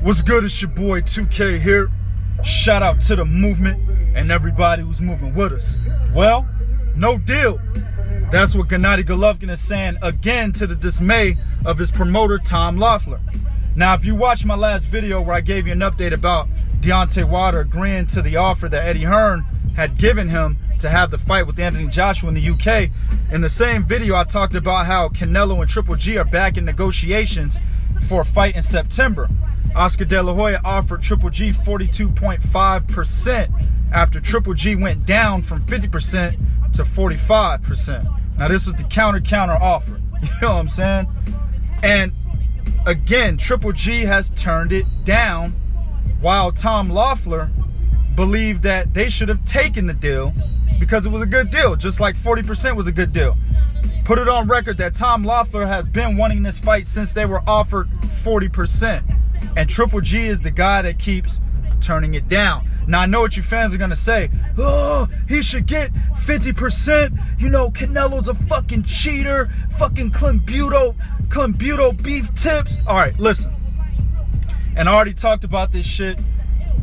What's good? It's your boy 2K here. Shout out to the movement and everybody who's moving with us. Well, no deal. That's what Golovkin is saying again, to the dismay of his promoter Tom Loeffler. Now, if you watched my last video where I gave you an update about Deontay Wilder agreeing to the offer that Eddie Hearn had given him to have the fight with Anthony Joshua in the UK, in the same video I talked about how Canelo and Triple G are back in negotiations for a fight in September. Oscar De La Hoya offered Triple G 42.5% after Triple G went down from 50% to 45%. Now, this was the counter offer. You know what I'm saying? And again, Triple G has turned it down, while Tom Loeffler believed that they should have taken the deal because it was a good deal, just like 40% was a good deal. Put it on record that Tom Loeffler has been wanting this fight since they were offered 40%. And Triple G is the guy that keeps turning it down. Now, I know what you fans are going to say. Oh, he should get 50%. You know, Canelo's a fucking cheater. Fucking Clembuto beef tips. All right, listen. And I already talked about this shit.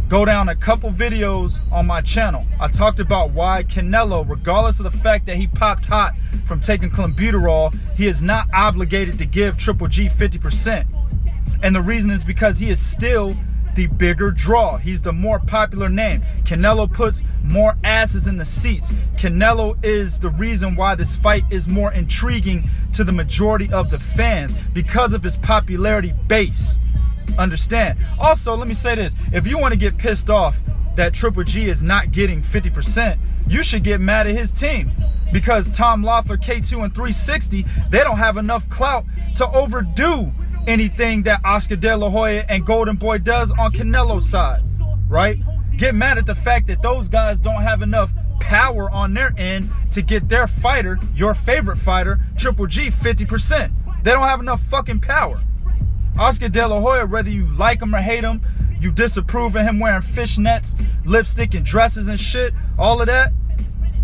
Go down a couple videos on my channel. I talked about why Canelo, regardless of the fact that he popped hot from taking clenbuterol, he is not obligated to give Triple G 50%. And the reason is because he is still the bigger draw. He's the more popular name. Canelo puts more asses in the seats. Canelo is the reason why this fight is more intriguing to the majority of the fans, because of his popularity base. Understand? Also, let me say this. If you want to get pissed off that Triple G is not getting 50%, you should get mad at his team, because Tom Loeffler, K2, and 360, they don't have enough clout to overdo anything that Oscar De La Hoya and Golden Boy does on Canelo's side, right? Get mad at the fact that those guys don't have enough power on their end to get their fighter, your favorite fighter, Triple G, 50%. They don't have enough fucking power. Oscar De La Hoya, whether you like him or hate him, you disapprove of him wearing fishnets, lipstick and dresses and shit, all of that,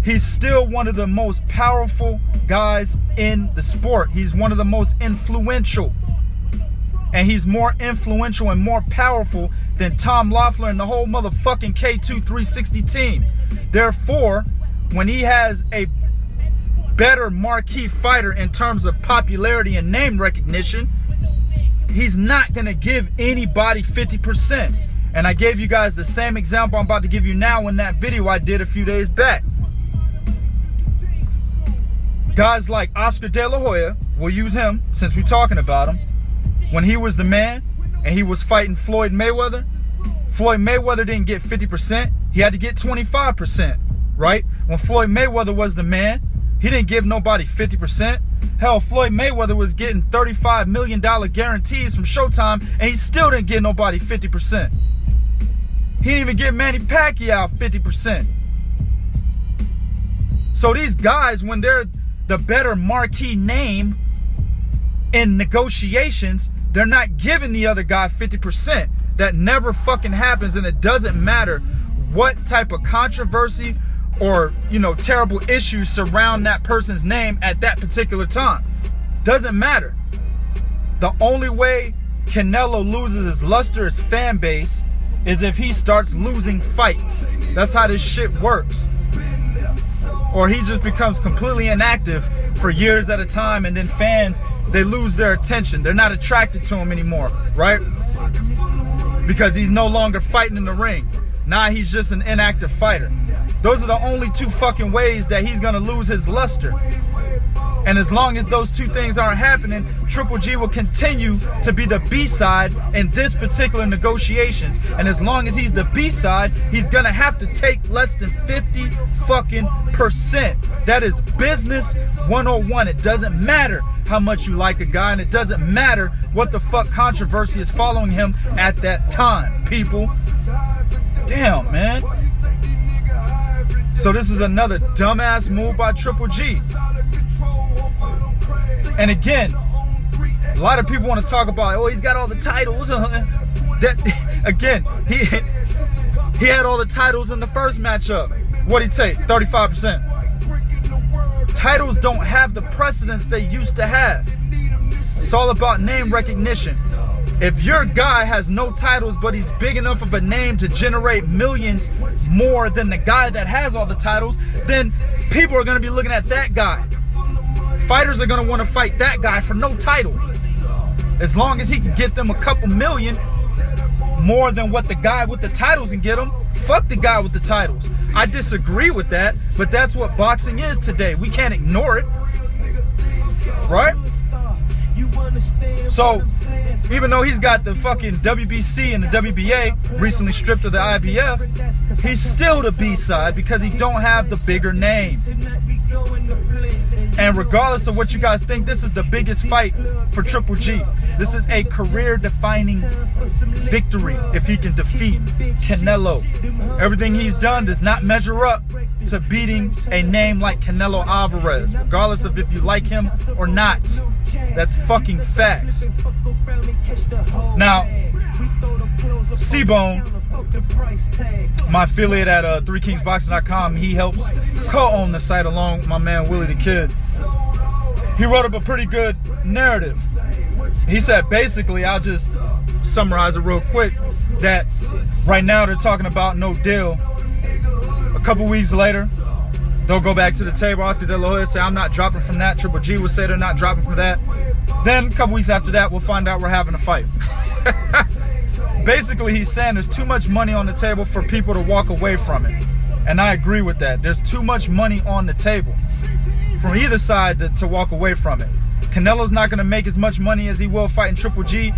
he's still one of the most powerful guys in the sport. He's one of the most influential. And he's more influential and more powerful than Tom Loeffler and the whole motherfucking K2 360 team. Therefore, when he has a better marquee fighter in terms of popularity and name recognition, he's not going to give anybody 50%. And I gave you guys the same example I'm about to give you now in that video I did a few days back. Guys like Oscar De La Hoya, we'll use him since we're talking about him. When he was the man and he was fighting Floyd Mayweather didn't get 50%. He had to get 25%, right? When Floyd Mayweather was the man, he didn't give nobody 50%. Hell, Floyd Mayweather was getting $35 million guarantees from Showtime, and he still didn't get nobody 50%. He didn't even give Manny Pacquiao 50%. So these guys, when they're the better marquee name in negotiations, they're not giving the other guy 50%. That never fucking happens, and it doesn't matter what type of controversy or, you know, terrible issues surround that person's name at that particular time. Doesn't matter. The only way Canelo loses his luster, his fan base, is if he starts losing fights. That's how this shit works. Or he just becomes completely inactive for years at a time, and then fans, they lose their attention. They're not attracted to him anymore, right? Because he's no longer fighting in the ring. Now he's just an inactive fighter. Those are the only two fucking ways that he's gonna lose his luster. And as long as those two things aren't happening, Triple G will continue to be the B-side in this particular negotiations. And as long as he's the B-side, he's gonna have to take less than 50 fucking %. That is business 101. It doesn't matter how much you like a guy, and it doesn't matter what the fuck controversy is following him at that time, people. Damn, man. So this is another dumbass move by Triple G. And again, a lot of people want to talk about, oh, he's got all the titles. Again, he had all the titles in the first matchup. What'd he take? 35%. Titles don't have the precedence they used to have. It's all about name recognition. If your guy has no titles, but he's big enough of a name to generate millions more than the guy that has all the titles, then people are going to be looking at that guy. Fighters are going to want to fight that guy for no title. As long as he can get them a couple million more than what the guy with the titles can get them, fuck the guy with the titles. I disagree with that, but that's what boxing is today. We can't ignore it. Right? So, even though he's got the fucking WBC and the WBA recently stripped of the IBF, he's still the B-side because he don't have the bigger name. And regardless of what you guys think, this is the biggest fight for Triple G. This is a career-defining victory if he can defeat Canelo. Everything he's done does not measure up to beating a name like Canelo Alvarez, regardless of if you like him or not. That's fucking facts. Now, C-Bone, my affiliate at 3kingsboxing.com, he helps co-own the site along with my man Willie the Kid. He wrote up a pretty good narrative. He said basically, I'll just summarize it real quick, that right now they're talking about no deal. A couple weeks later, they'll go back to the table. Oscar De La Hoya say, I'm not dropping from that. Triple G will say they're not dropping from that. Then a couple weeks after that, we'll find out we're having a fight. Basically, he's saying there's too much money on the table for people to walk away from it. And I agree with that. There's too much money on the table from either side to walk away from it. Canelo's not going to make as much money as he will fighting Triple G,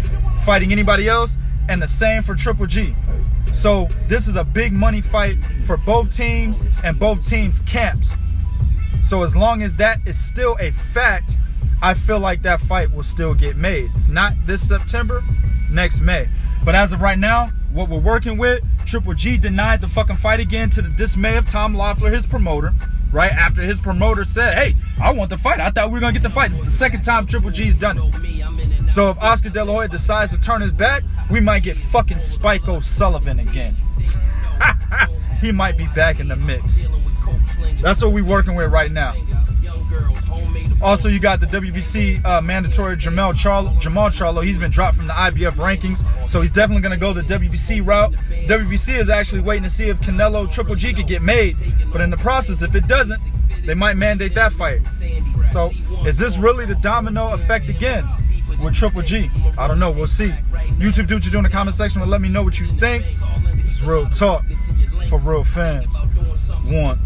fighting anybody else, and the same for Triple G. So this is a big money fight for both teams and both teams' camps. So as long as that is still a fact, I feel like that fight will still get made. If not this September, next May. But as of right now, what we're working with, Triple G denied the fucking fight again to the dismay of Tom Loeffler, his promoter, right after his promoter said, hey, I want the fight. I thought we were going to get the fight. It's the second time Triple G's done it. So if Oscar De La Hoya decides to turn his back, we might get fucking Spike O'Sullivan again. He might be back in the mix. That's what we're working with right now. Also, you got the WBC mandatory Jamal Charlo. He's been dropped from the IBF rankings, so he's definitely going to go the WBC route. WBC is actually waiting to see if Canelo Triple G could get made, but in the process, if it doesn't, they might mandate that fight. So, is this really the domino effect again with Triple G? I don't know. We'll see. YouTube, do what you do in the comment section and let me know what you think. It's real talk for real fans. One.